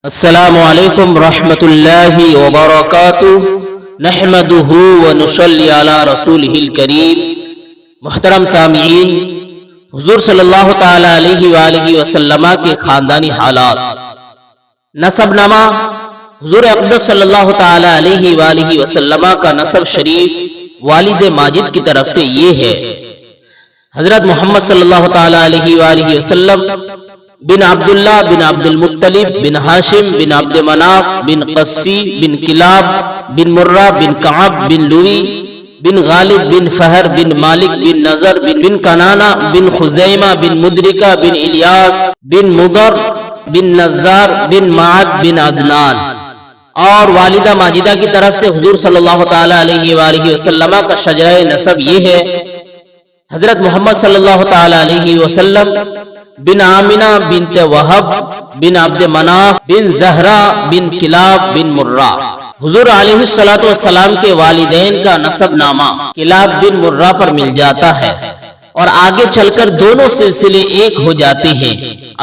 السلام علیکم ورحمۃ اللہ وبرکاتہ نحمدہ ونصلی علی رسولہ الکریم۔ محترم سامعین، حضور صلی اللہ تعالی علیہ وآلہ وسلم کے خاندانی حالات۔ نسب نامہ۔ حضور اقدس صلی اللہ تعالی علیہ وآلہ وسلم کا نسب شریف والد ماجد کی طرف سے یہ ہے: حضرت محمد صلی اللہ تعالی علیہ وآلہ وسلم بن عبداللہ بن عبد المطلب بن ہاشم بن عبد مناف بن قسی بن کلاب بن مرہ بن کعب بن لوی بن غالب بن فہر بن مالک بن نظر بن کنانہ بن خزیمہ بن مدرکہ بن الیاس بن مضر بن نزار بن معد بن عدنان۔ اور والدہ ماجدہ کی طرف سے حضور صلی اللہ تعالی علیہ وآلہ وسلم کا شجرہ نسب یہ ہے: حضرت محمد صلی اللہ تعالی علیہ وسلم بن آمنہ بنت وہب بن عبد مناف بن زہرہ بن کلاب بن مرہ۔ حضور علیہ السلام کے والدین کا نسب نامہ کلاب بن مرہ پر مل جاتا ہے اور آگے چل کر دونوں سلسلے ایک ہو جاتے ہیں۔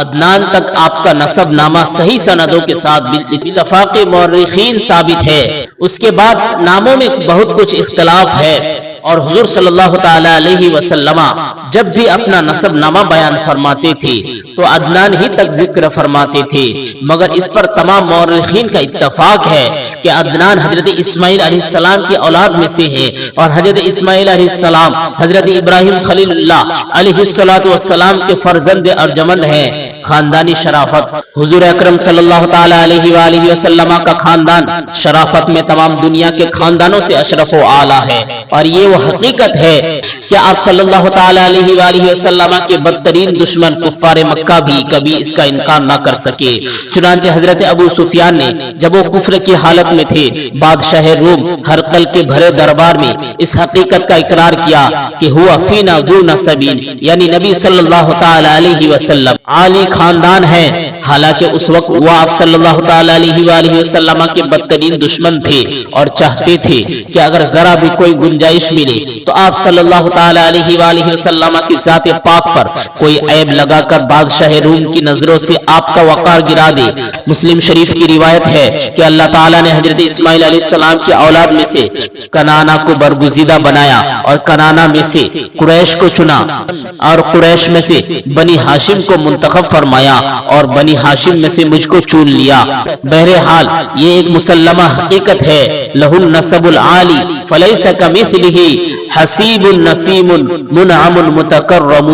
عدنان تک آپ کا نسب نامہ صحیح سندوں کے ساتھ اتفاق مورخین ثابت ہے۔ اس کے بعد ناموں میں بہت کچھ اختلاف ہے، اور حضور صلی اللہ تعالی علیہ وسلم جب بھی اپنا نسب نامہ بیان فرماتے تھے تو عدنان ہی تک ذکر فرماتے تھے، مگر اس پر تمام مورخین کا اتفاق ہے کہ عدنان حضرت اسماعیل علیہ السلام کی اولاد میں سے ہے، اور حضرت اسماعیل علیہ السلام حضرت ابراہیم خلیل اللہ علیہ السلام کے فرزند ارجمند ہیں۔ خاندانی شرافت۔ حضور اکرم صلی اللہ تعالی علیہ وآلہ وسلم کا خاندان شرافت میں تمام دنیا کے خاندانوں سے اشرف و اعلیٰ ہے، اور یہ وہ حقیقت ہے کہ آپ صلی اللہ تعالی علیہ وآلہ وسلم کے بدترین دشمن کفار مکہ بھی کبھی اس کا انکار نہ کر سکے۔ چنانچہ حضرت ابو سفیان نے جب وہ کفر کی حالت میں تھے، بادشاہ روم ہرقل کے بھرے دربار میں اس حقیقت کا اقرار کیا کہ ہوا فینا ذو نسب، یعنی نبی صلی اللہ تعالی علیہ وسلم عالی خاندان ہے، حالانکہ اس وقت وہ آپ صلی اللہ تعالی علیہ وآلہ وسلم کے بدترین دشمن تھے اور چاہتے تھے کہ اگر ذرا بھی کوئی گنجائش ملے تو آپ صلی اللہ تعالی علیہ وآلہ وسلم کی ذات پاک پر کوئی عیب لگا کر بادشاہ روم کی نظروں سے آپ کا وقار گرا دے۔ مسلم شریف کی روایت ہے کہ اللہ تعالیٰ نے حضرت اسماعیل علیہ السلام کی اولاد میں سے کنانہ کو برگزیدہ بنایا اور کنانہ میں سے قریش کو چنا اور قریش میں سے بنی ہاشم کو منتخب فرمایا اور بنی ہاشم میں سے مجھ کو چن لیا۔ بہرحال یہ ایک مسلمہ حقیقت ہے، لہ النسب العالی فلیس کمثلہ حسیب نسیم منعم متکرم،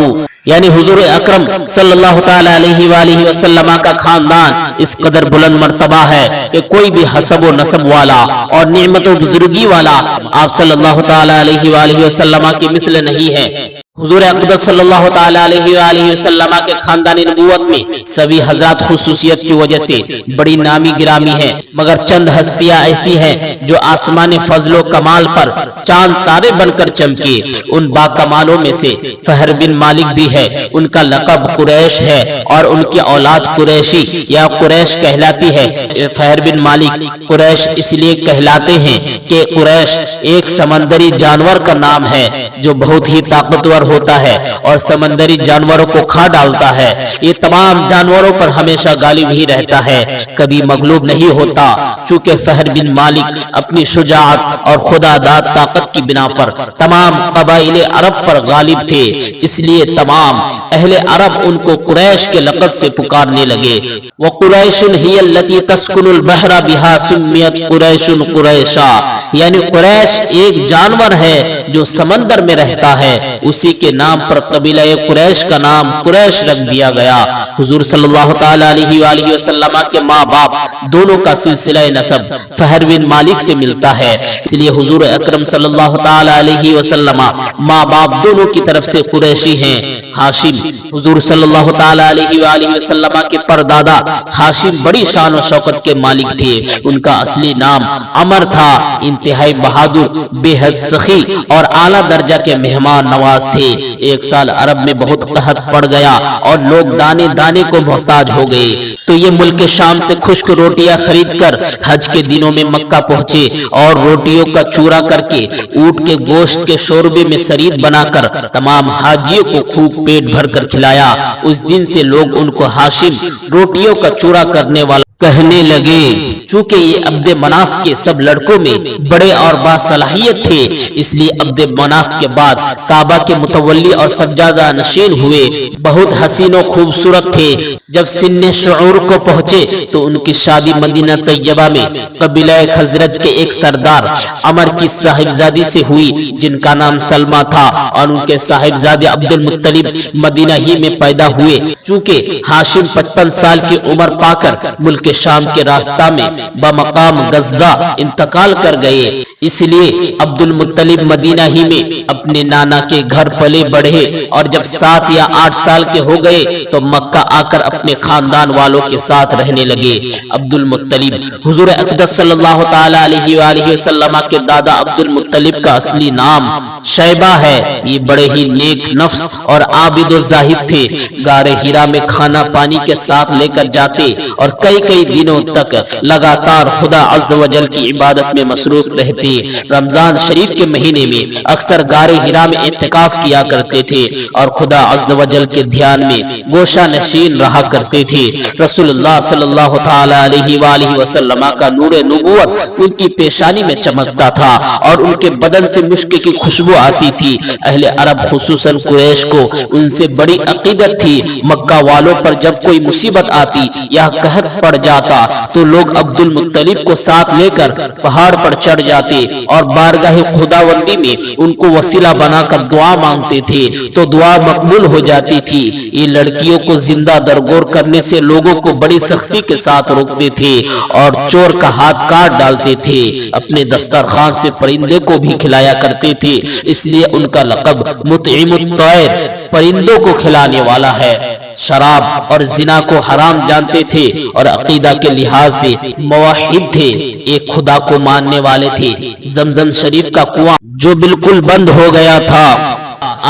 یعنی حضور اکرم صلی اللہ تعالی علیہ وآلہ وسلم کا خاندان اس قدر بلند مرتبہ ہے کہ کوئی بھی حسب و نسب والا اور نعمت و بزرگی والا آپ صلی اللہ تعالی علیہ وآلہ وسلم کی مثل نہیں ہے۔ حضور اقدس صلی اللہ تعالی علیہ وآلہ وسلم کے خاندان نبوت میں سبھی حضرات خصوصیت کی وجہ سے بڑی نامی گرامی ہیں، مگر چند ہستیاں ایسی ہیں جو آسمان فضل و کمال پر چاند تارے بن کر چمکے۔ ان با کمالوں میں سے فہر بن مالک بھی ہے، ان کا لقب قریش ہے اور ان کی اولاد قریشی یا قریش کہلاتی ہے۔ فہر بن مالک قریش اس لیے کہلاتے ہیں کہ قریش ایک سمندری جانور کا نام ہے جو بہت ہی طاقتور ہوتا ہے اور سمندری جانوروں کو کھا ڈالتا ہے۔ یہ تمام جانوروں پر ہمیشہ غالب ہی رہتا ہے، کبھی مغلوب نہیں ہوتا۔ چونکہ فہر بن مالک اپنی شجاعت اور خدا داد طاقت کی بنا پر تمام قبائل عرب پر غالب تھے، اس لیے تمام اہل عرب ان کو قریش کے لقب سے پکارنے لگے۔ وَقُرَيْشٌ هِيَ الَّتِي تَسْكُنُ الْبَحْرَ بِهَا سُمِّيَتْ قُرَيْشٌ قُرَيْشًا، یعنی قریش ایک جانور ہے جو سمندر میں رہتا ہے، اسی کے نام پر قبیلہ قریش کا نام قریش رکھ دیا گیا۔ حضور صلی اللہ تعالی علیہ وآلہ وسلم کے ماں باپ دونوں کا سلسلہ نسب فہر بن مالک سے ملتا ہے، اس لیے حضور اکرم صلی اللہ تعالی علیہ وسلم ماں باپ دونوں کی طرف سے قریشی ہیں۔ ہاشم، حضور صلی اللہ تعالی علیہ وآلہ وسلم کے پردادا ہاشم بڑی شان و شوکت کے مالک تھے۔ ان کا اصلی نام عمر تھا، انتہائی بہادر، بے حد سخی اور اعلیٰ درجہ کے مہمان نواز تھے۔ ایک سال عرب میں بہت قحط پڑ گیا اور لوگ دانے دانے کو محتاج ہو گئے، تو یہ ملک شام سے خشک روٹیاں خرید کر حج کے دنوں میں مکہ پہنچے اور روٹیوں کا چورا کر کے اونٹ کے گوشت کے شوربے میں سرید بنا کر تمام حاجیوں کو خوب پیٹ بھر کر کھلایا۔ اس دن سے لوگ ان کو ہاشم روٹیوں کا چورا کرنے والا کہنے لگے چونکہ یہ عبد مناف کے سب لڑکوں میں بڑے اور باصلاحیت تھے، اس لیے عبد مناف کے بعد کعبہ کے متولی اور سجادہ نشین ہوئے۔ بہت حسین و خوبصورت تھے۔ جب سن شعور کو پہنچے تو ان کی شادی مدینہ طیبہ میں قبیلہ خزرج کے ایک سردار عمر کی صاحبزادی سے ہوئی جن کا نام سلمہ تھا، اور ان کے صاحبزادے عبد المطلب مدینہ ہی میں پیدا ہوئے۔ چونکہ ہاشم 55 سال کی عمر پا کر ملک شام کے راستہ میں بمقام غزہ انتقال کر گئے، اس لیے عبد المطلب مدینہ ہی میں اپنے نانا کے گھر پلے بڑھے، اور جب 7 یا 8 سال کے ہو گئے تو مکہ آ کر اپنے خاندان والوں کے ساتھ رہنے لگے۔ عبد المطلب حضور اقدس صلی اللہ تعالی علیہ وآلہ وسلم کے دادا عبد المطلب کا اصلی نام شیبہ ہے۔ یہ بڑے ہی نیک نفس اور عابد و زاہد تھے۔ غار ہرا میں کھانا پانی کے ساتھ لے کر جاتے اور کئی دنوں تک لگاتار خدا عز و جل کی عبادت میں مصروف رہتے۔ رمضان شریف کے مہینے میں اکثر غار ہرا میں اعتکاف کیا کرتے تھے اور خدا عز و جل کے دھیان میں گوشہ نشین رہا کرتے تھے۔ رسول اللہ صلی اللہ تعالی علیہ وآلہ وسلم کا نور نبوت ان کی پیشانی میں چمکتا تھا اور ان کے بدن سے مشک کی خوشبو آتی تھی۔ اہل عرب خصوصاً قریش کو ان سے بڑی عقیدت تھی۔ مکہ والوں پر جب کوئی مصیبت آتی یا قحط پڑ جاتا تو لوگ عبد المطلب کو ساتھ لے کر پہاڑ پر چڑھ جاتے اور بارگاہ خداوندی میں ان کو وسیلہ بنا کر دعا مانگتے تھے تو دعا مقبول ہو جاتی تھی۔ یہ لڑکیوں کو زندہ درگور کرنے سے لوگوں کو بڑی سختی کے ساتھ روکتے تھے اور چور کا ہاتھ کاٹ ڈالتے تھے۔ اپنے دسترخوان سے پرندے کو بھی کھلایا کرتے تھے، اس لیے ان کا لقب مطعم الطیر پرندوں کو کھلانے والا ہے۔ شراب اور زنا کو حرام جانتے تھے اور عقیدہ کے لحاظ سے موحد تھے، ایک خدا کو ماننے والے تھے۔ زمزم شریف کا کنواں جو بالکل بند ہو گیا تھا،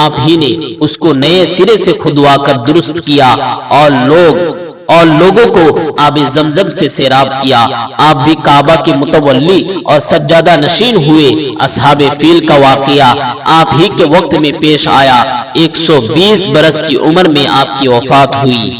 آپ ہی نے اس کو نئے سرے سے کھدوا کر درست کیا اور لوگوں کو آب زمزم سے سیراب کیا۔ آپ بھی کعبہ کے متولی اور سجادہ نشین ہوئے۔ اصحاب فیل کا واقعہ آپ ہی کے وقت میں پیش آیا۔ 120 برس کی عمر میں آپ کی وفات ہوئی۔